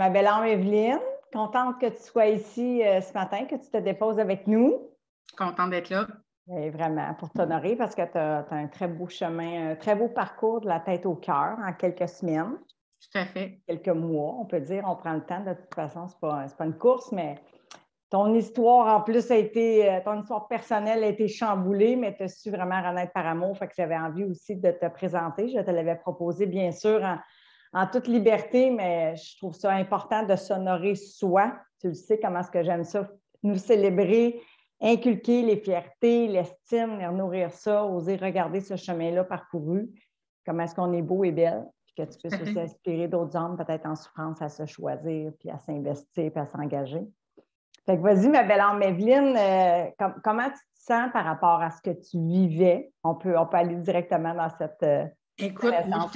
ma belle âme Evelyne, contente que tu sois ici ce matin, que tu te déposes avec nous. Contente d'être là. Et vraiment, pour t'honorer, parce que tu as un très beau chemin, un très beau parcours de la tête au cœur en quelques semaines. Tout à fait. Quelques mois, on peut dire. On prend le temps. De toute façon, ce n'est pas une course, mais ton histoire, en plus, ton histoire personnelle a été chamboulée, mais tu as su vraiment renaître par amour. Fait que j'avais envie aussi de te présenter. Je te l'avais proposé, bien sûr, en toute liberté, mais je trouve ça important de s'honorer soi. Tu le sais comment est-ce que j'aime ça, nous célébrer, inculquer les fiertés, l'estime, nourrir ça, oser regarder ce chemin-là parcouru, comment est-ce qu'on est beau et belle, puis que tu puisses aussi inspirer d'autres hommes, peut-être en souffrance, à se choisir, puis à s'investir, puis à s'engager. Fait que vas-y, ma belle âme Evelyne, comment tu te sens par rapport à ce que tu vivais? On peut aller directement dans cette Écoute, moi,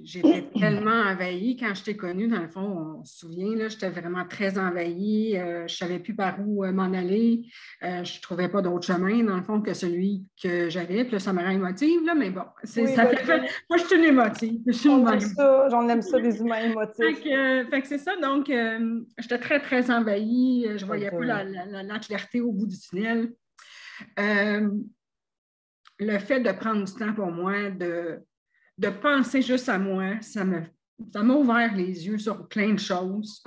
j'étais tellement envahie quand je t'ai connue. Dans le fond, on se souvient, là, j'étais vraiment très envahie. Je ne savais plus par où m'en aller. Je ne trouvais pas d'autre chemin, dans le fond, que celui que j'avais. Puis là, ça me rend émotive, là, mais bon, oui, ça fait... Moi, je suis une émotive. J'en aime ça, des humains émotifs. Fait que c'est ça. Donc, j'étais très, très envahie. Je ne voyais pas la clarté au bout du tunnel. Le fait de prendre du temps pour moi, de penser juste à moi, ça m'a ouvert les yeux sur plein de choses.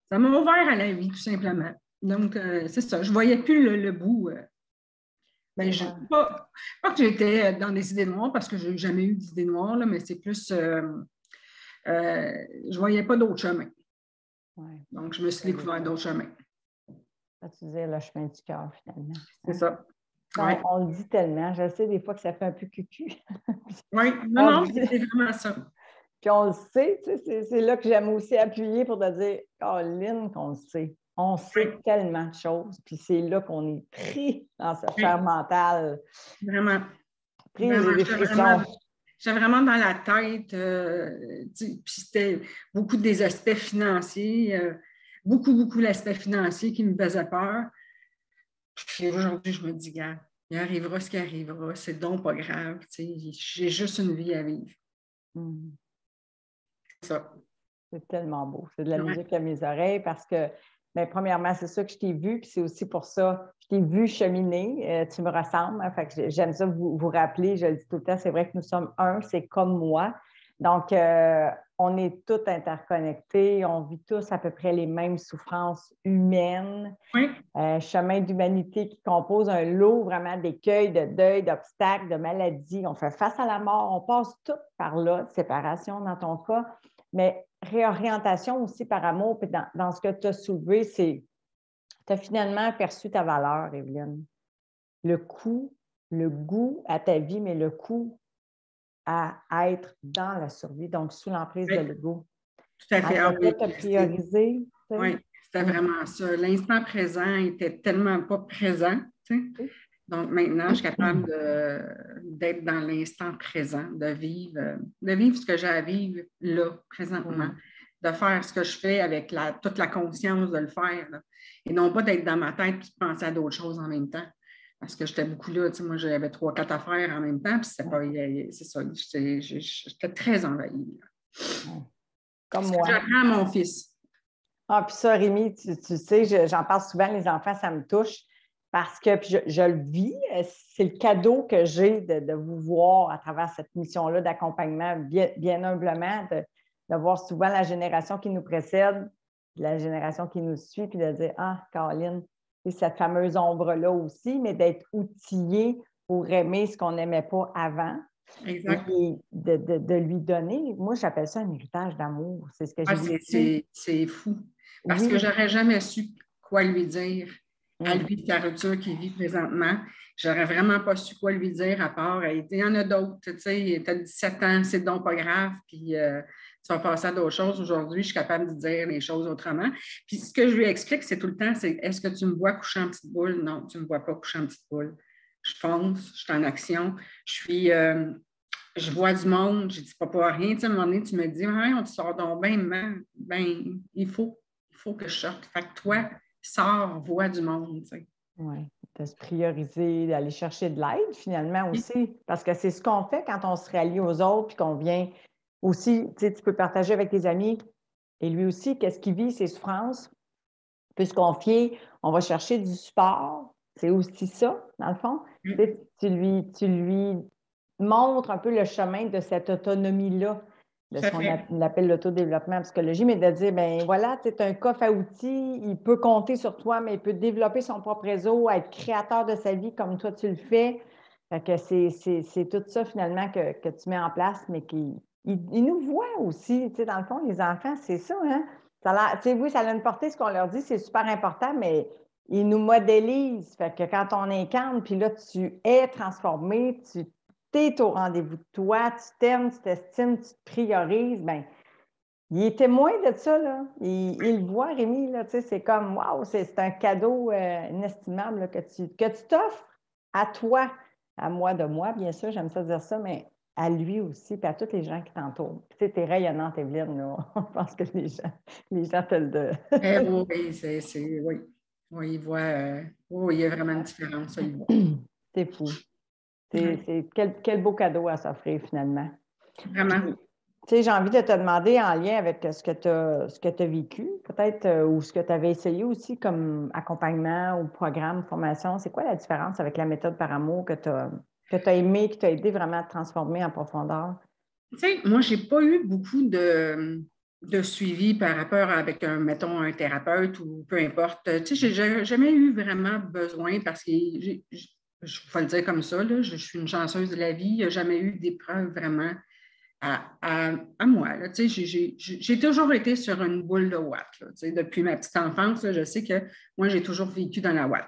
Ça m'a ouvert à la vie, tout simplement. Donc, c'est ça. Je ne voyais plus le bout. Pas que j'étais dans des idées noires, parce que je n'ai jamais eu d'idées noires, là, mais c'est plus... je ne voyais pas d'autre chemin. Ouais. Donc, je me suis découvert d'autres chemins. Tu disais le chemin du cœur, finalement. C'est ça. Ouais. On le dit tellement. Je sais des fois que ça fait un peu cucu. Oui, non, c'est vraiment ça. Puis on le sait, c'est là que j'aime aussi appuyer pour te dire, Caroline, qu'on le sait. On sait tellement de choses, puis c'est là qu'on est pris dans ce fer mental. Vraiment. Pris, j'ai des frissons. J'étais vraiment dans la tête, puis c'était beaucoup des aspects financiers, beaucoup l'aspect financier qui me faisait peur. Puis aujourd'hui, je me dis, gars, il arrivera ce qui arrivera, c'est donc pas grave, j'ai juste une vie à vivre. C'est ça. C'est tellement beau. C'est de la musique à mes oreilles parce que, bien, premièrement, c'est ça que je t'ai vu, puis c'est aussi pour ça que je t'ai vu cheminer. Tu me ressembles. Hein, fait que j'aime ça vous rappeler, je le dis tout le temps, c'est vrai que nous sommes un, c'est comme moi. Donc, on est tous interconnectés, on vit tous à peu près les mêmes souffrances humaines. Oui. Chemin d'humanité qui compose un lot vraiment d'écueils, de deuil, d'obstacles, de maladies. On fait face à la mort, on passe tout par là, de séparation dans ton cas. Mais réorientation aussi par amour, puis dans ce que tu as soulevé, c'est tu as finalement perçu ta valeur, Evelyne. Le coût, le goût à ta vie, mais le coût à être dans la survie, donc sous l'emprise de l'ego. Tout à fait. Tu as priorisé. Oui, c'était vraiment ça. L'instant présent n'était tellement pas présent. Donc maintenant, je suis capable d'être dans l'instant présent, de vivre ce que j'ai à vivre là, présentement, de faire ce que je fais avec toute la conscience de le faire, là. Et non pas d'être dans ma tête et de penser à d'autres choses en même temps. Parce que j'étais beaucoup là, moi j'avais 3-4 affaires en même temps, puis c'est ça, j'étais très envahie. Comme moi. J'apprends à mon fils. Ah, puis ça, Rémi, tu sais, j'en parle souvent, les enfants, ça me touche parce que puis je le vis. C'est le cadeau que j'ai de vous voir à travers cette mission-là d'accompagnement, bien humblement, de voir souvent la génération qui nous précède, la génération qui nous suit, puis de dire, ah, Caroline, c'est cette fameuse ombre-là aussi, mais d'être outillé pour aimer ce qu'on n'aimait pas avant. Exact. Et de lui donner, moi, j'appelle ça un héritage d'amour. C'est ce que j'ai C'est fou. Parce que j'aurais jamais su quoi lui dire à lui de la rupture qu'il vit présentement. J'aurais vraiment pas su quoi lui dire à part, il y en a d'autres, tu sais, tu as 17 ans, c'est donc pas grave, puis tu vas passer à d'autres choses. Aujourd'hui, je suis capable de dire les choses autrement. Puis ce que je lui explique, c'est tout le temps, c'est est-ce que tu me vois coucher en petite boule? Non, tu ne me vois pas coucher en petite boule. Je fonce, je suis en action, je vois du monde, je ne dis pas pour rien. Tu sais, à un moment donné, tu me dis, on te sort donc bien, il faut que je sorte. Fait que toi, sors, vois du monde. Tu sais. Oui, de se prioriser, d'aller chercher de l'aide finalement aussi, parce que c'est ce qu'on fait quand on se rallie aux autres puis qu'on vient aussi, tu sais, tu peux partager avec tes amis. Et lui aussi, qu'est-ce qu'il vit, ses souffrances, peut se confier, on va chercher du support. C'est aussi ça, dans le fond. Tu lui montres un peu le chemin de cette autonomie-là, de ce qu'on appelle l'autodéveloppement en psychologie, mais de dire, ben voilà, tu es un coffre à outils, il peut compter sur toi, mais il peut développer son propre réseau, être créateur de sa vie comme toi tu le fais. Fait que c'est tout ça finalement que tu mets en place, mais qui il nous voit aussi, tu sais, dans le fond, les enfants, c'est ça, hein? Oui, ça a une portée, ce qu'on leur dit, c'est super important, mais ils nous modélisent. Fait que quand on incarne, puis là, tu es transformé, tu es au rendez-vous de toi, tu t'aimes, tu t'estimes, tu te priorises, bien, il est témoin de ça, là. Il le voit, Rémi, là, tu sais, c'est comme, waouh, c'est un cadeau inestimable là, que tu t'offres à toi, à moi de moi, bien sûr, j'aime ça dire ça, mais à lui aussi, puis à tous les gens qui t'entourent. Tu sais, t'es rayonnante, Evelyne, là. Je pense que les gens te le... Oui, oui, il voit, oui, il y a vraiment une différence, ça, il voit. C'est fou. Quel beau cadeau à s'offrir, finalement. Vraiment. Tu sais, j'ai envie de te demander en lien avec ce que tu as vécu, peut-être, ou ce que tu avais essayé aussi comme accompagnement ou programme, formation. C'est quoi la différence avec la méthode par amour que tu as aimé, qui t'a aidé vraiment à te transformer en profondeur? Tu sais, moi, je n'ai pas eu beaucoup de suivi par rapport avec, mettons, un thérapeute ou peu importe. Tu sais, je n'ai jamais eu vraiment besoin parce que, je vais le dire comme ça, là, je suis une chanceuse de la vie. Il n'y a jamais eu d'épreuve vraiment à moi. Là. Tu sais, j'ai toujours été sur une boule de watt. Là, tu sais, depuis ma petite enfance, là, je sais que moi, j'ai toujours vécu dans la watt.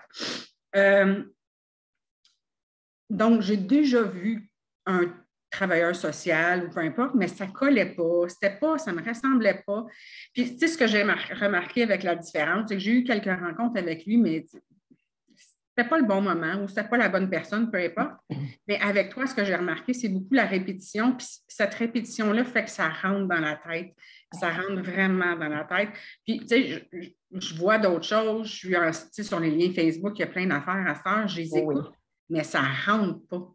Donc, j'ai déjà vu un travailleur social ou peu importe, mais ça ne collait pas, ça ne me ressemblait pas. Puis, tu sais, ce que j'ai remarqué avec la différence, c'est que j'ai eu quelques rencontres avec lui, mais c'était pas le bon moment ou c'était pas la bonne personne, peu importe. Mais avec toi, ce que j'ai remarqué, c'est beaucoup la répétition. Puis cette répétition-là fait que ça rentre dans la tête. Ça rentre vraiment dans la tête. Puis, tu sais, je vois d'autres choses. Je suis tu sais, sur les liens Facebook, il y a plein d'affaires à faire. Je les écoute, mais ça rentre pas.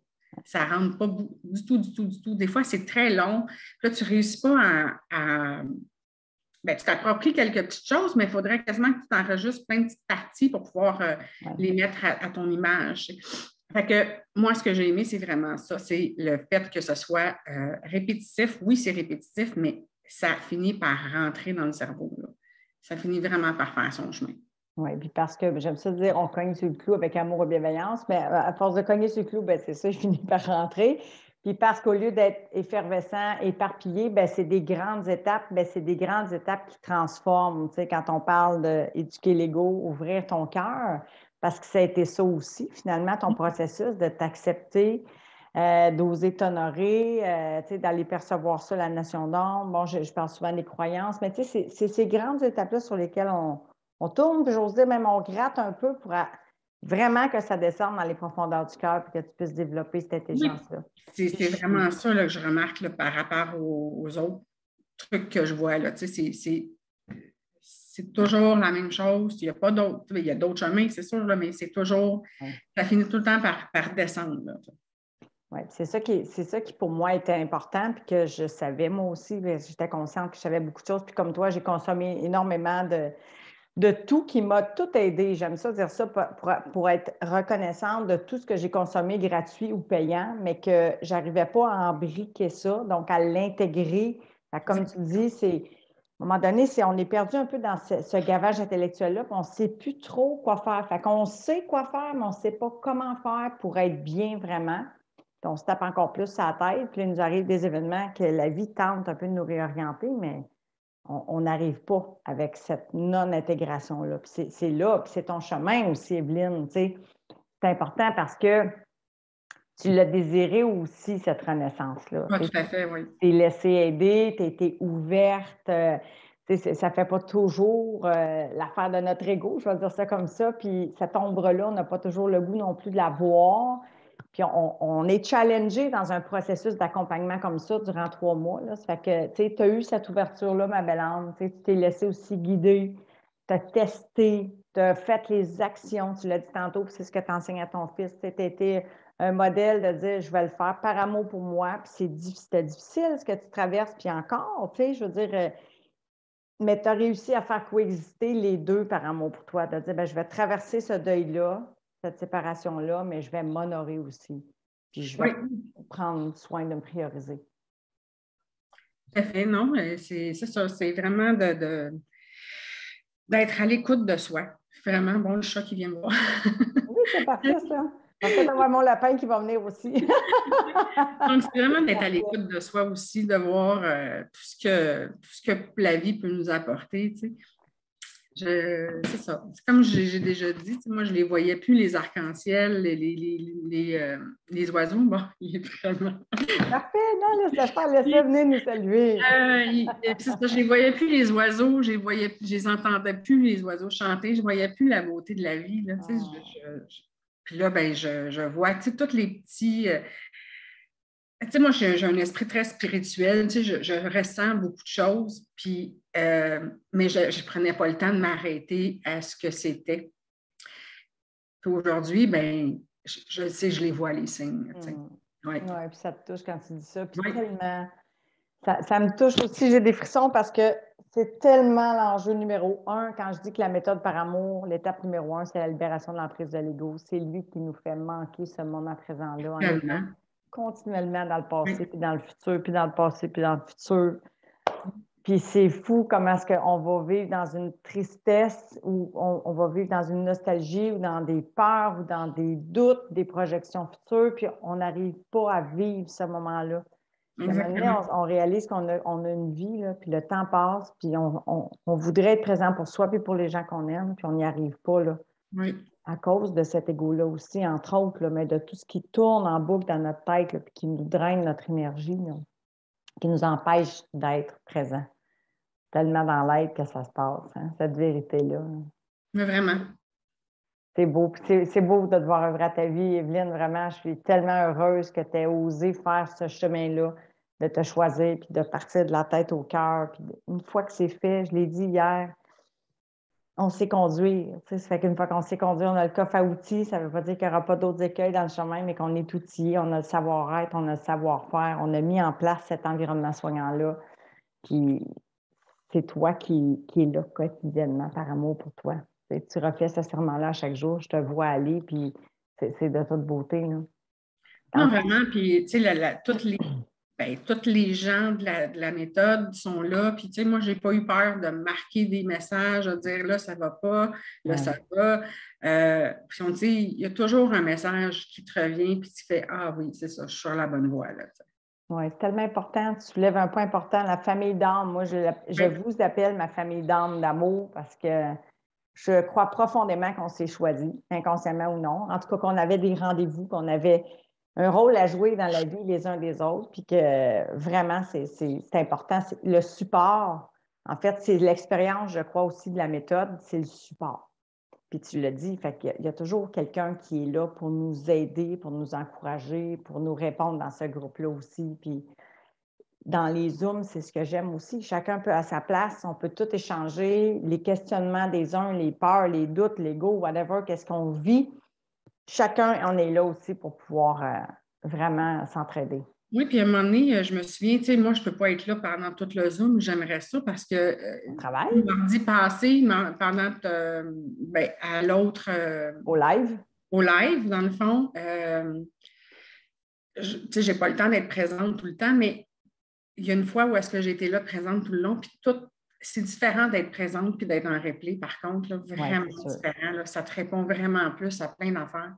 Ça rentre pas du tout, du tout, du tout. Des fois, c'est très long. Puis là, tu ne réussis pas ben, tu t'appropries quelques petites choses, mais il faudrait quasiment que tu t'enregistres plein de petites parties pour pouvoir les mettre à ton image. Fait que moi, ce que j'ai aimé, c'est vraiment ça. C'est le fait que ce soit répétitif. Oui, c'est répétitif, mais ça finit par rentrer dans le cerveau. Là. Ça finit vraiment par faire son chemin. Oui, puis parce que j'aime ça dire on cogne sur le clou avec amour et bienveillance, mais à force de cogner sur le clou, ben, c'est ça, je finis par rentrer. Puis parce qu'au lieu d'être effervescent, éparpillé, ben, c'est des grandes étapes, ben, c'est des grandes étapes qui transforment. Tu sais, quand on parle d'éduquer l'ego, ouvrir ton cœur, parce que ça a été ça aussi, finalement, ton processus de t'accepter, d'oser t'honorer, tu sais, d'aller percevoir ça, la notion d'homme. Bon, je parle souvent des croyances, mais tu sais, c'est ces grandes étapes-là sur lesquelles on tourne, puis j'ose dire, même on gratte un peu pour vraiment que ça descende dans les profondeurs du cœur et que tu puisses développer cette intelligence-là. C'est vraiment ça là, que je remarque là, par rapport aux autres trucs que je vois. Là. Tu sais, c'est toujours la même chose. Il y a pas d'autres. Il y a d'autres chemins, c'est sûr, là, mais c'est toujours. Ça finit tout le temps par descendre. Oui, c'est ça qui, pour moi, était important, puis que je savais, moi aussi, j'étais consciente que je savais beaucoup de choses. Puis comme toi, j'ai consommé énormément de tout qui m'a tout aidé. J'aime ça dire ça pour être reconnaissante de tout ce que j'ai consommé gratuit ou payant, mais que je n'arrivais pas à embriquer ça, donc à l'intégrer. Comme tu dis, à un moment donné, on est perdu un peu dans ce gavage intellectuel-là, puis on ne sait plus trop quoi faire. Fait qu'on sait quoi faire, mais on ne sait pas comment faire pour être bien vraiment. Puis on se tape encore plus sa tête, puis là, il nous arrive des événements que la vie tente un peu de nous réorienter, mais on n'arrive pas avec cette non-intégration-là. C'est là, puis c'est ton chemin aussi, Evelyne. C'est important parce que tu l'as désiré aussi, cette renaissance-là. Oui, tout à fait, oui. Tu t'es laissé aider, tu as été ouverte. Ça ne fait pas toujours l'affaire de notre ego, je vais dire ça comme ça. Puis cette ombre-là, on n'a pas toujours le goût non plus de la voir. Puis on est challengé dans un processus d'accompagnement comme ça durant 3 mois. Là. Ça fait que tu as eu cette ouverture-là, ma belle âme. Tu t'es laissé aussi guider, tu as testé, tu as fait les actions. Tu l'as dit tantôt, puis c'est ce que tu enseignes à ton fils. Tu étais un modèle de dire je vais le faire par amour pour moi. Puis c'était difficile ce que tu traverses. Puis encore, tu sais, je veux dire, Mais tu as réussi à faire coexister les deux par amour pour toi, de dire, bien, je vais traverser ce deuil-là, cette séparation-là, mais je vais m'honorer aussi. Puis je vais prendre soin de me prioriser. Tout à fait, non, c'est ça, c'est vraiment d'être à l'écoute de soi. Vraiment, bon, le chat qui vient me voir. Oui, c'est parfait, ça. En fait, d'avoir mon lapin qui va venir aussi. Donc, c'est vraiment d'être à l'écoute de soi aussi, de voir tout ce que la vie peut nous apporter, tu sais. C'est ça. C'est comme j'ai déjà dit, moi, je ne les voyais plus, les arcs-en-ciel, les oiseaux. Bon, il est vraiment. Parfait, non, laisse-le faire, laisse-le venir nous saluer. C'est ça, je ne les voyais plus, les oiseaux, je les entendais plus, les oiseaux chanter, je ne voyais plus la beauté de la vie. Là, tu sais, puis là, ben, je vois, tu sais, tous les petits. Tu sais, moi, j'ai un esprit très spirituel, tu sais, je ressens beaucoup de choses, puis, mais je ne prenais pas le temps de m'arrêter à ce que c'était. Puis aujourd'hui, ben, je sais, je les vois, les signes. Tu sais. Oui, puis ça te touche quand tu dis ça. Puis Ouais. tellement. Ça me touche aussi, j'ai des frissons parce que c'est tellement l'enjeu numéro un. Quand je dis que la méthode par amour, l'étape numéro un, c'est la libération de l'emprise de l'ego. C'est lui qui nous fait manquer ce moment présent-là en étant continuellement dans le passé, puis dans le futur, puis dans le passé, puis dans le futur. Puis c'est fou comment est-ce qu'on va vivre dans une tristesse ou on va vivre dans une nostalgie ou dans des peurs ou dans des doutes, des projections futures, puis on n'arrive pas à vivre ce moment-là. Puis à un moment donné, on réalise qu'on a une vie, là, puis le temps passe, puis on voudrait être présent pour soi puis pour les gens qu'on aime, puis on n'y arrive pas, là. Oui. À cause de cet égo-là aussi, entre autres, là, mais de tout ce qui tourne en boucle dans notre tête, là, puis qui nous draine notre énergie, là, qui nous empêche d'être présent. Tellement dans l'être que ça se passe, hein, cette vérité-là. Mais vraiment. C'est beau. C'est beau de te voir œuvrer à ta vie, Evelyne. Vraiment, je suis tellement heureuse que tu aies osé faire ce chemin-là, de te choisir, puis de partir de la tête au cœur. Puis une fois que c'est fait, je l'ai dit hier, on sait conduire. Ça fait qu'une fois qu'on sait conduire, on a le coffre à outils. Ça ne veut pas dire qu'il n'y aura pas d'autres écueils dans le chemin, mais qu'on est outillé, on a le savoir-être, on a le savoir-faire, on a mis en place cet environnement soignant-là. Puis c'est toi qui es là quotidiennement par amour pour toi. Tu refais ce serment-là chaque jour, je te vois aller, puis c'est de toute beauté. Là. Non, vraiment. Puis, tu sais, toutes les gens de la méthode sont là. Puis, tu sais, moi, je n'ai pas eu peur de marquer des messages, de dire là, ça ne va pas, là, ça va. Puis, on dit, il y a toujours un message qui te revient, puis tu fais ah oui, c'est ça, je suis sur la bonne voie. Là, oui, c'est tellement important. Tu soulèves un point important, la famille d'âme. Moi, je vous appelle ma famille d'âme d'amour parce que je crois profondément qu'on s'est choisi, inconsciemment ou non. En tout cas, qu'on avait des rendez-vous, qu'on avait un rôle à jouer dans la vie les uns des autres, puis que vraiment, c'est important. Le support, en fait, c'est l'expérience, je crois aussi, de la méthode, c'est le support. Puis tu l'as dit, fait qu'il y a toujours quelqu'un qui est là pour nous aider, pour nous encourager, pour nous répondre dans ce groupe-là aussi. Puis dans les Zooms, c'est ce que j'aime aussi. Chacun peut à sa place, on peut tout échanger, les questionnements des uns, les peurs, les doutes, l'ego, whatever, qu'est-ce qu'on vit. Chacun en est là aussi pour pouvoir vraiment s'entraider. Oui, puis à un moment donné, je me souviens, tu sais, moi, je ne peux pas être là pendant tout le Zoom, j'aimerais ça parce que mardi passé, pendant à l'autre au live, dans le fond, tu sais, je n'ai pas le temps d'être présente tout le temps, mais il y a une fois où est-ce que j'ai été là présente tout le long, puis c'est différent d'être présente puis d'être en replay, par contre, là, vraiment différent. Là, ça te répond vraiment plus à plein d'affaires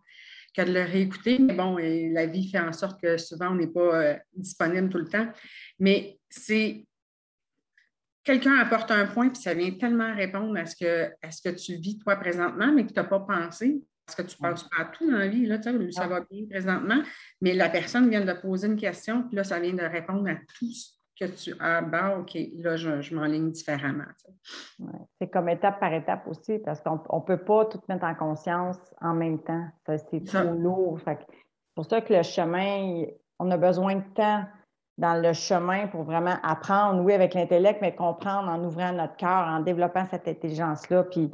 que de le réécouter. Mais bon, et la vie fait en sorte que souvent, on n'est pas disponible tout le temps. Mais c'est quelqu'un apporte un point, puis ça vient tellement répondre à ce que tu vis toi présentement, mais que tu n'as pas pensé. Parce que tu ne penses pas à tout dans la vie, là, ça va bien présentement, mais la personne vient de poser une question, puis là, ça vient de répondre à tout ce que tu as. Ben, OK, là, je m'enligne différemment. Ouais. C'est comme étape par étape aussi, parce qu'on ne peut pas tout mettre en conscience en même temps. C'est trop lourd. C'est pour ça que le chemin, on a besoin de temps dans le chemin pour vraiment apprendre, oui, avec l'intellect, mais comprendre en ouvrant notre cœur, en développant cette intelligence-là. Puis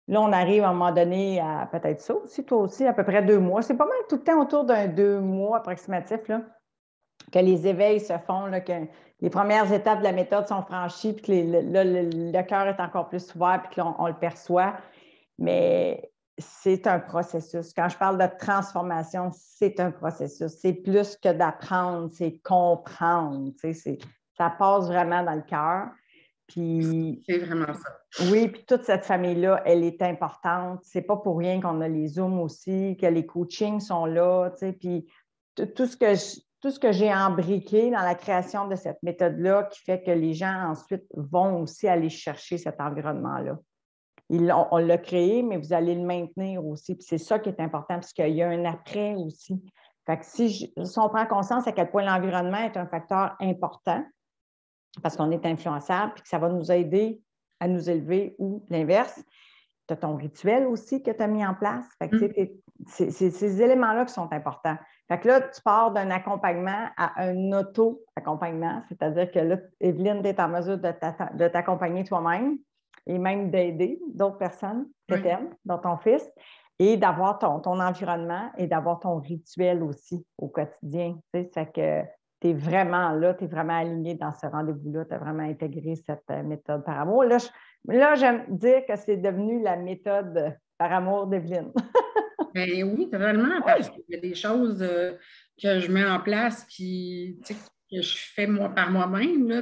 là, on arrive à un moment donné à peut-être ça aussi, toi aussi, à peu près 2 mois. C'est pas mal tout le temps autour d'un 2 mois approximatif, là, que les éveils se font, là, que les premières étapes de la méthode sont franchies, puis que le cœur est encore plus ouvert, puis que là, on le perçoit. Mais c'est un processus. Quand je parle de transformation, c'est un processus. C'est plus que d'apprendre, c'est comprendre. Ça passe vraiment dans le cœur. Puis, c'est vraiment ça. oui, puis toute cette famille-là, elle est importante. C'est pas pour rien qu'on a les Zooms aussi, que les coachings sont là, puis tout ce que j'ai embriqué dans la création de cette méthode-là qui fait que les gens ensuite vont aussi aller chercher cet environnement-là. On l'a créé, mais vous allez le maintenir aussi. Puis c'est ça qui est important, parce qu'il y a un après aussi. Fait que si on prend conscience à quel point l'environnement est un facteur important, parce qu'on est influençable, puis que ça va nous aider à nous élever ou l'inverse. Tu as ton rituel aussi que tu as mis en place. Fait que, c'est ces éléments-là qui sont importants. Fait que là, tu pars d'un accompagnement à un auto-accompagnement, c'est-à-dire que là, Evelyne, tu es en mesure de t'accompagner toi-même et même d'aider d'autres personnes que tu aimes, dont ton fils, et d'avoir ton environnement et d'avoir ton rituel aussi au quotidien. Fait que tu es vraiment là, tu es vraiment aligné dans ce rendez-vous-là, tu as vraiment intégré cette méthode par amour. Là, j'aime dire que c'est devenu la méthode par amour d'Evelyne. Ben oui, totalement, parce qu'il y a des choses que je mets en place que je fais par moi-même. Là,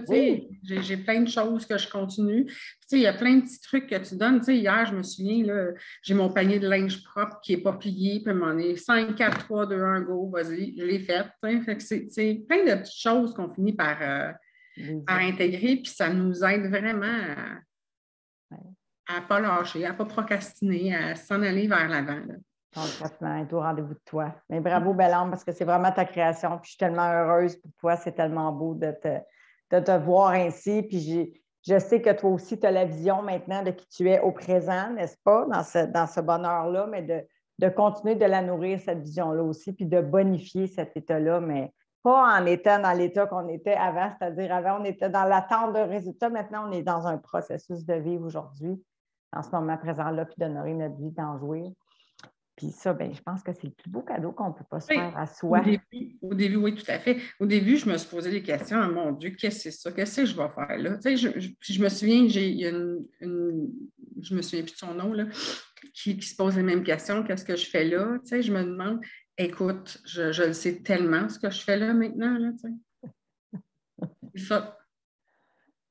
j'ai plein de choses que je continue. Il y a plein de petits trucs que tu donnes. Hier, je me souviens, là, j'ai mon panier de linge propre qui n'est pas plié, puis m'en est 5, 4, 3, 2, 1, go, vas-y, je l'ai fait. Fait que c'est plein de petites choses qu'on finit par intégrer, puis ça nous aide vraiment à ne pas lâcher, à ne pas procrastiner, à s'en aller vers l'avant. Complètement, et au rendez-vous de toi. Mais bravo, Bellambre, parce que c'est vraiment ta création. Puis je suis tellement heureuse pour toi. C'est tellement beau de te voir ainsi. Puis je sais que toi aussi, tu as la vision maintenant de qui tu es au présent, n'est-ce pas, dans ce bonheur-là, mais de continuer de la nourrir, cette vision-là aussi, puis de bonifier cet état-là, mais pas en étant dans l'état qu'on était avant, c'est-à-dire avant, on était dans l'attente d'un résultat. Maintenant, on est dans un processus de vivre aujourd'hui, en ce moment présent-là, puis d'honorer notre vie, d'en jouir. Puis ça, bien, je pense que c'est le plus beau cadeau qu'on ne peut pas se faire à soi. Au début, oui, tout à fait. Au début, je me suis posé des questions. Oh, mon Dieu, qu'est-ce que c'est ça? Qu'est-ce que je vais faire là? Je me souviens, il y a je me souviens plus de son nom, là, qui se pose les mêmes questions. Qu'est-ce que je fais là? Je me demande, écoute, je le sais tellement ce que je fais là maintenant. Là, c'est ça.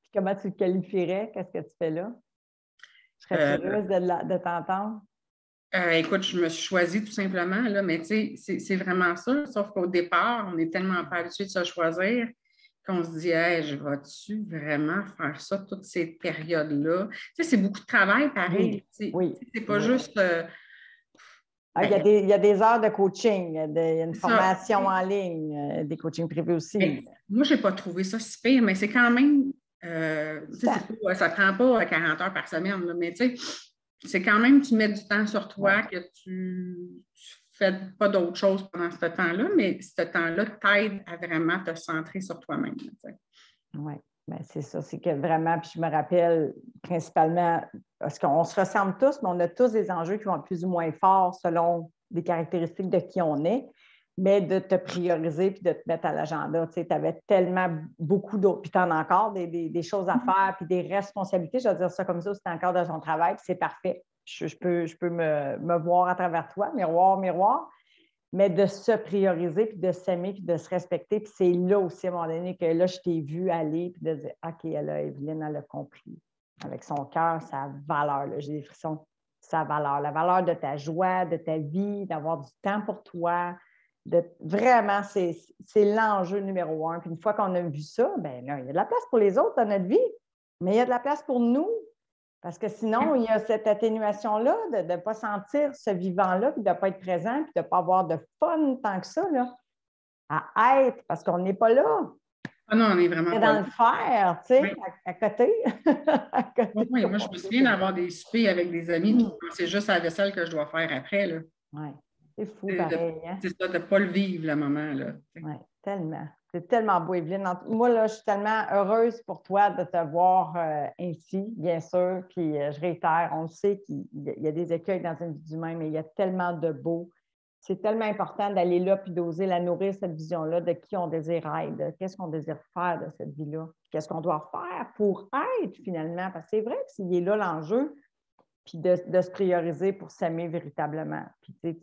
Puis comment tu le qualifierais? Qu'est-ce que tu fais là? Je serais curieuse de t'entendre. Écoute, je me suis choisie tout simplement, là, mais c'est vraiment ça. Sauf qu'au départ, on est tellement pas habitué de se choisir qu'on se dit, hey, je vais-tu vraiment faire ça toutes ces périodes-là? C'est beaucoup de travail, pareil. Oui. C'est pas juste. Il y a des heures de coaching, il y a une formation en ligne, des coachings privés aussi. Mais, moi, je n'ai pas trouvé ça si pire, mais c'est quand même. Ça ne prend pas 40 heures par semaine, là, mais tu sais. C'est quand même, tu mets du temps sur toi, que tu ne fais pas d'autre chose pendant ce temps-là, mais ce temps-là t'aide à vraiment te centrer sur toi-même. Oui, bien, c'est ça. C'est que vraiment, puis je me rappelle principalement, parce qu'on se ressemble tous, mais on a tous des enjeux qui vont être plus ou moins forts selon les caractéristiques de qui on est, mais de te prioriser puis de te mettre à l'agenda. Tu avais tellement beaucoup d'autres, puis tu en as encore des choses à faire, puis des responsabilités. Je vais dire ça comme ça, c'est encore de ton travail, puis c'est parfait. Je peux me voir à travers toi, miroir, miroir, mais de se prioriser, puis de s'aimer, puis de se respecter. Puis c'est là aussi, à un moment donné, que là, je t'ai vu aller, puis de dire, OK, Evelyne, elle a compris. Avec son cœur, sa valeur, là, j'ai des frissons, sa valeur. La valeur de ta joie, de ta vie, d'avoir du temps pour toi. Vraiment, c'est l'enjeu numéro 1. Puis une fois qu'on a vu ça, bien là, il y a de la place pour les autres dans notre vie, mais il y a de la place pour nous. Parce que sinon, il y a cette atténuation-là de ne pas sentir ce vivant-là, puis de ne pas être présent, puis de ne pas avoir de fun tant que ça, là, à être, parce qu'on n'est pas là. Ah non, on est vraiment pas dans le faire, tu sais, à côté. Oui, moi, je me souviens d'avoir des soupers avec des amis, puis c'est juste la vaisselle que je dois faire après. Là. Oui, c'est fou, pareil. C'est ça, de ne pas le vivre, le moment. Oui, tellement. C'est tellement beau, Evelyne. Moi, là, je suis tellement heureuse pour toi de te voir ainsi, bien sûr. Puis je réitère, on le sait qu'il y a des écueils dans une vie d'humain, mais il y a tellement de beau c'est tellement important d'aller là puis d'oser la nourrir, cette vision-là de qui on désire être, qu'est-ce qu'on désire faire de cette vie-là, qu'est-ce qu'on doit faire pour être finalement. Parce que c'est vrai que s'il est là l'enjeu, puis de se prioriser pour s'aimer véritablement. Puis tu sais,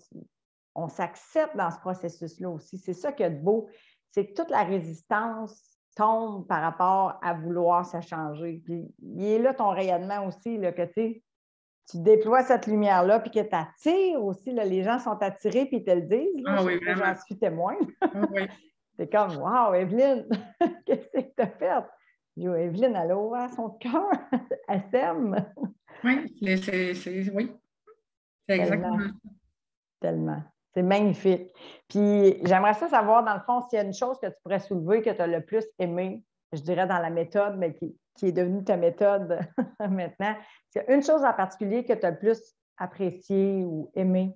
on s'accepte dans ce processus-là aussi. C'est ça qui est beau, c'est que toute la résistance tombe par rapport à vouloir se changer. Puis il est là ton rayonnement aussi, là, que tu déploies cette lumière-là, puis que tu attires aussi. Là, les gens sont attirés, puis ils te le disent. Là, oui, j'en suis témoin. Oui. C'est comme, wow, Evelyne, qu'est-ce que tu as fait? Yo, Evelyne, elle a ouvert son cœur. Elle s'aime. Oui, c'est exactement ça. Tellement. C'est magnifique. Puis j'aimerais ça savoir, dans le fond, s'il y a une chose que tu pourrais soulever que tu as le plus aimé, je dirais dans la méthode, mais qui est devenue ta méthode maintenant. S'il y a une chose en particulier que tu as le plus apprécié ou aimé,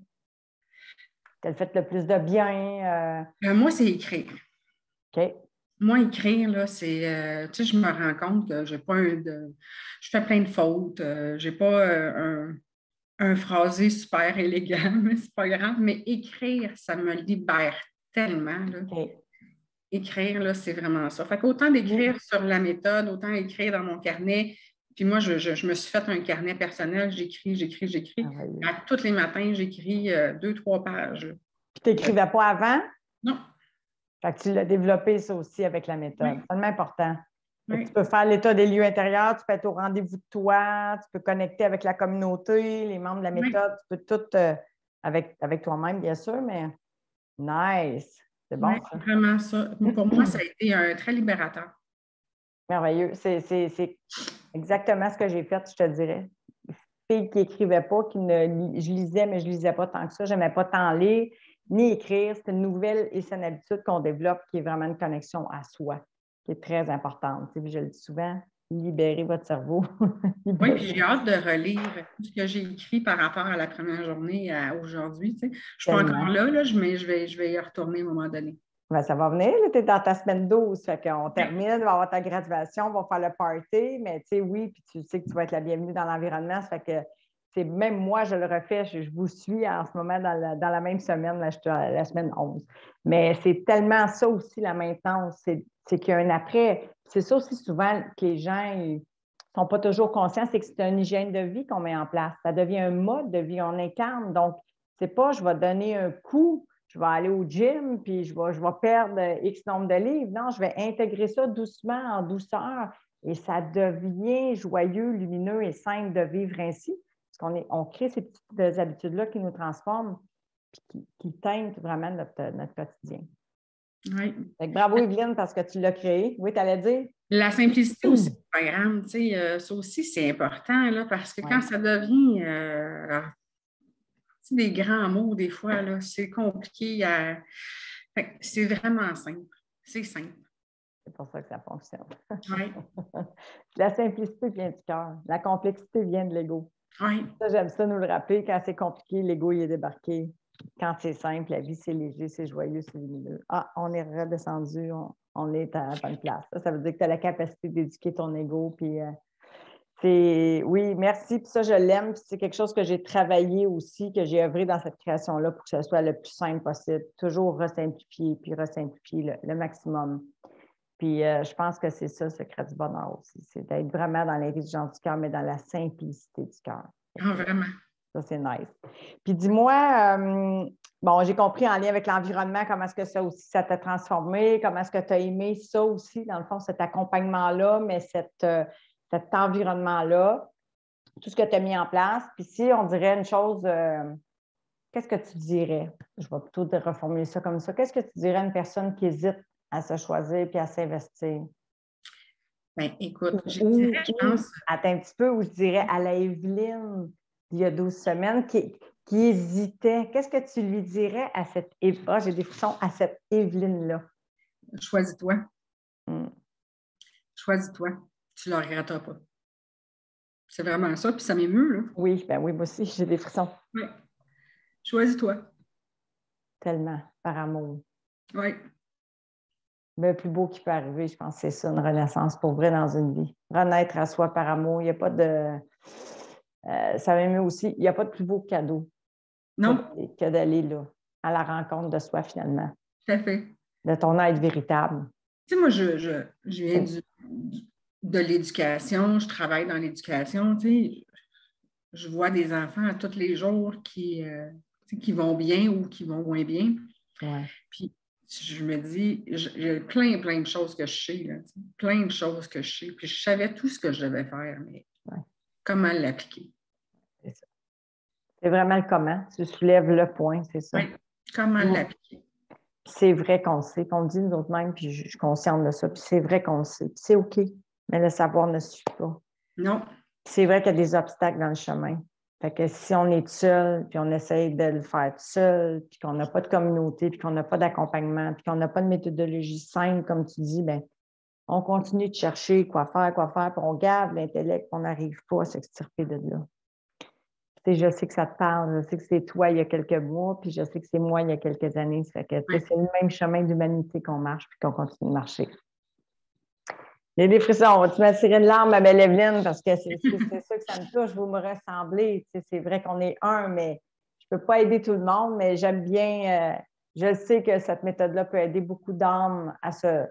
que tu as fait le plus de bien. Moi, c'est écrire. OK. Moi, écrire, là, c'est, tu sais, je me rends compte que j'ai pas je fais plein de fautes. J'ai pas un phrasé super élégant, mais c'est pas grave. Mais écrire, ça me libère tellement, là. OK. Écrire, là, c'est vraiment ça. Fait qu'autant d'écrire sur la méthode, autant écrire dans mon carnet. Puis moi, je me suis fait un carnet personnel. J'écris. Ah oui. À tous les matins, j'écris 2-3 pages. Puis tu n'écrivais pas avant? Non. Fait que tu l'as développé, ça aussi, avec la méthode. Oui. C'est tellement important. Oui. Tu peux faire l'état des lieux intérieurs, tu peux être au rendez-vous de toi, tu peux connecter avec la communauté, les membres de la méthode, tu peux tout avec toi-même, bien sûr, mais nice. C'est bon, Oui, ça. vraiment ça. Pour moi, ça a été très libérateur. Merveilleux. C'est exactement ce que j'ai fait, je te dirais. Fille qui n'écrivait pas, je lisais, mais je ne lisais pas tant que ça. Je n'aimais pas tant lire ni écrire. C'est une nouvelle et saine habitude qu'on développe qui est vraiment une connexion à soi, qui est très importante. Tu sais, je le dis souvent, libérez votre cerveau. Oui, puis j'ai hâte de relire tout ce que j'ai écrit par rapport à la première journée à aujourd'hui. Tu sais. Je ne suis pas encore là, mais je vais y retourner à un moment donné. Ben, ça va venir, tu es dans ta semaine 12, fait qu'on termine, on va avoir ta graduation, on va faire le party, mais tu sais, oui, puis tu sais que tu vas être la bienvenue dans l'environnement, ça fait que même moi, je le refais, je vous suis en ce moment dans la même semaine, là, je suis à la semaine 11. Mais c'est tellement ça aussi, la maintenance, c'est qu'il y a un après. C'est ça aussi souvent que les gens ne sont pas toujours conscients, c'est que c'est une hygiène de vie qu'on met en place. Ça devient un mode de vie, on incarne. Donc, c'est pas je vais donner un coup, je vais aller au gym, puis je vais perdre X nombre de livres. Non, je vais intégrer ça doucement, en douceur, et ça devient joyeux, lumineux et simple de vivre ainsi, parce on crée ces petites habitudes-là qui nous transforment, puis qui teintent vraiment notre quotidien. Oui. Bravo, Evelyne, parce que tu l'as créé. Oui, tu allais dire? La simplicité aussi du programme, tu sais, ça aussi, c'est important, là, parce que quand ça devient des grands mots, des fois, là, c'est compliqué à. C'est vraiment simple. C'est simple. C'est pour ça que ça fonctionne. Oui. La simplicité vient du cœur. La complexité vient de l'ego. Oui. Ça, j'aime ça nous le rappeler. Quand c'est compliqué, l'ego il est débarqué. Quand c'est simple, la vie, c'est léger, c'est joyeux, c'est lumineux. Ah, on est redescendu, on est à la bonne place. Ça veut dire que tu as la capacité d'éduquer ton ego. Puis, oui, merci. Puis ça, je l'aime. Puis c'est quelque chose que j'ai travaillé aussi, que j'ai œuvré dans cette création-là pour que ce soit le plus simple possible. Toujours resimplifier, puis resimplifier le maximum. Puis je pense que c'est ça, le secret du bonheur aussi. C'est d'être vraiment dans l'intelligence du cœur, mais dans la simplicité du cœur. Ah, vraiment. Ça, c'est nice. Puis dis-moi, bon, j'ai compris en lien avec l'environnement, comment est-ce que ça aussi, ça t'a transformé, comment est-ce que tu as aimé ça aussi, dans le fond, cet accompagnement-là, mais cet environnement-là, tout ce que tu as mis en place. Puis si on dirait une chose, qu'est-ce que tu dirais? Je vais plutôt te reformuler ça comme ça. Qu'est-ce que tu dirais à une personne qui hésite à se choisir puis à s'investir? Bien, écoute, je dirais, je pense. Attends un petit peu, où je dirais à la Evelyne d'il y a 12 semaines qui hésitait. Qu'est-ce que tu lui dirais à cette j'ai des frissons à cette Evelyne-là? Choisis-toi. Choisis-toi. Tu ne le regretteras pas. C'est vraiment ça, puis ça m'émeut, là. Oui, ben oui, moi aussi, j'ai des frissons. Oui. Choisis-toi. Tellement, par amour. Oui. Le plus beau qui peut arriver, je pense que c'est ça, une renaissance pour vrai dans une vie. Renaître à soi par amour, il n'y a pas de... ça m'émeut aussi, il n'y a pas de plus beau cadeau non. que d'aller là. à la rencontre de soi, finalement. Tout à fait. De ton être véritable. Tu sais, moi, je viens de l'éducation, je travaille dans l'éducation, tu sais. Je vois des enfants à tous les jours qui vont bien ou qui vont moins bien. Ouais. Puis je me dis, j'ai plein de choses que je sais, là, plein de choses que je sais. Puis je savais tout ce que je devais faire, mais comment l'appliquer? C'est ça. C'est vraiment le comment. Tu soulèves le point, c'est ça. Oui, comment l'appliquer? C'est vrai qu'on le sait, qu'on le dit nous autres mêmes, puis je suis consciente de ça, puis c'est vrai qu'on le sait. Puis c'est OK, mais le savoir ne suffit pas. Non. C'est vrai qu'il y a des obstacles dans le chemin. Fait que si on est seul, puis on essaye de le faire seul, puis qu'on n'a pas de communauté, puis qu'on n'a pas d'accompagnement, puis qu'on n'a pas de méthodologie simple, comme tu dis, bien, on continue de chercher quoi faire, puis on garde l'intellect, on n'arrive pas à s'extirper de là. Tu sais, je sais que ça te parle, je sais que c'est toi il y a quelques mois, puis je sais que c'est moi il y a quelques années. Ça fait que c'est le même chemin d'humanité qu'on marche, puis qu'on continue de marcher. Il y a des frissons. Tu m'as tiré une larme, ma belle Evelyne, parce que c'est ça que ça me touche, vous me ressemblez. Tu sais, c'est vrai qu'on est un, mais je ne peux pas aider tout le monde, mais j'aime bien, je sais que cette méthode-là peut aider beaucoup d'âmes à se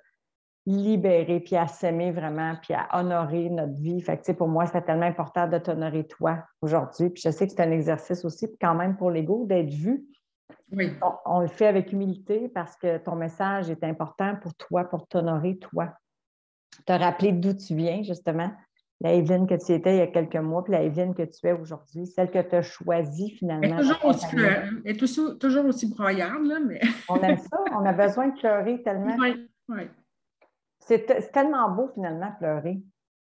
libérer, puis à s'aimer vraiment, puis à honorer notre vie. Fait que, tu sais, pour moi, c'est tellement important de t'honorer toi aujourd'hui. Puis je sais que c'est un exercice aussi, puis quand même pour l'ego, d'être vu. Oui. On le fait avec humilité parce que ton message est important pour toi, pour t'honorer toi. Te rappeler d'où tu viens, justement. La Evelyne que tu étais il y a quelques mois, puis la Evelyne que tu es aujourd'hui, celle que tu as choisie finalement. Elle est toujours aussi broyarde, là, mais. On aime ça, on a besoin de pleurer tellement. Oui, oui. C'est tellement beau finalement, pleurer.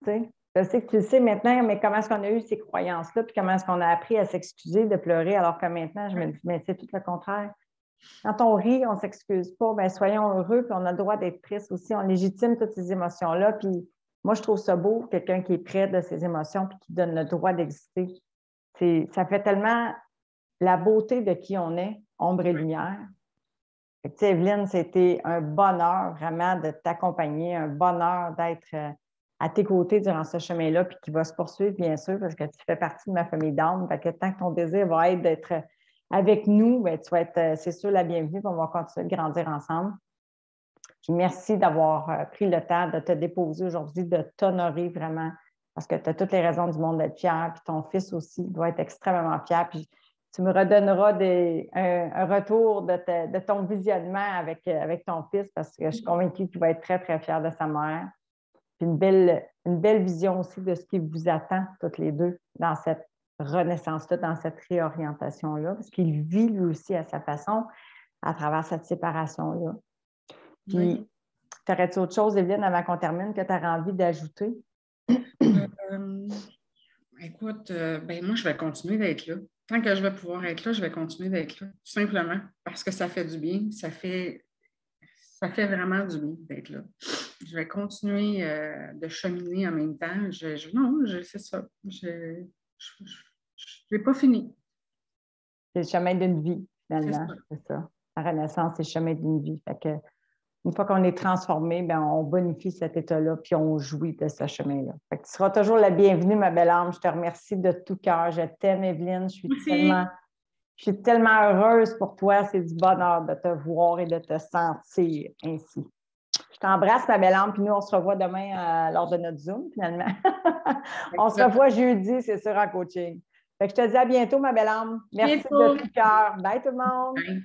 Tu sais? Je sais que tu le sais maintenant, mais comment est-ce qu'on a eu ces croyances-là, puis comment est-ce qu'on a appris à s'excuser de pleurer, alors que maintenant, je me dis, mais c'est tout le contraire. Quand on rit, on ne s'excuse pas, bien, soyons heureux, puis on a le droit d'être triste aussi. On légitime toutes ces émotions-là, puis moi, je trouve ça beau, quelqu'un qui est près de ses émotions, puis qui donne le droit d'exister. Ça fait tellement la beauté de qui on est, ombre et lumière. Tu sais, Evelyne, c'était un bonheur vraiment de t'accompagner, un bonheur d'être à tes côtés durant ce chemin-là, puis qui va se poursuivre, bien sûr, parce que tu fais partie de ma famille d'âme. Fait que tant que ton désir va être d'être avec nous, bien, tu vas être, c'est sûr, la bienvenue, puis on va continuer de grandir ensemble. Puis merci d'avoir pris le temps de te déposer aujourd'hui, de t'honorer vraiment, parce que tu as toutes les raisons du monde d'être fier, puis ton fils aussi doit être extrêmement fier. Puis tu me redonneras un retour de ton visionnement avec ton fils, parce que je suis convaincue qu'il va être très, très fier de sa mère. Puis une belle vision aussi de ce qui vous attend, toutes les deux, dans cette renaissance-là, dans cette réorientation-là, parce qu'il vit lui aussi à sa façon, à travers cette séparation-là. Puis, t'aurais-tu autre chose, Evelyne, avant qu'on termine, que tu aurais envie d'ajouter? Écoute, ben moi, je vais continuer d'être là. Tant que je vais pouvoir être là, je vais continuer d'être là. Tout simplement, parce que ça fait du bien. Ça fait vraiment du bien d'être là. Je vais continuer de cheminer en même temps. C'est ça. Je n'ai pas fini. C'est le chemin d'une vie, finalement. C'est ça. La renaissance, c'est le chemin d'une vie. Fait que, une fois qu'on est transformé, bien, on bonifie cet état-là, puis on jouit de ce chemin-là. Fait que tu seras toujours la bienvenue, ma belle âme. Je te remercie de tout cœur. Je t'aime, Evelyne. Je suis tellement heureuse pour toi. C'est du bonheur de te voir et de te sentir ainsi. Je t'embrasse, ma belle âme, puis nous, on se revoit demain lors de notre Zoom, finalement. On se revoit jeudi, c'est sûr, en coaching. Fait que je te dis à bientôt, ma belle âme. Merci de tout cœur. Bye, tout le monde. Bye.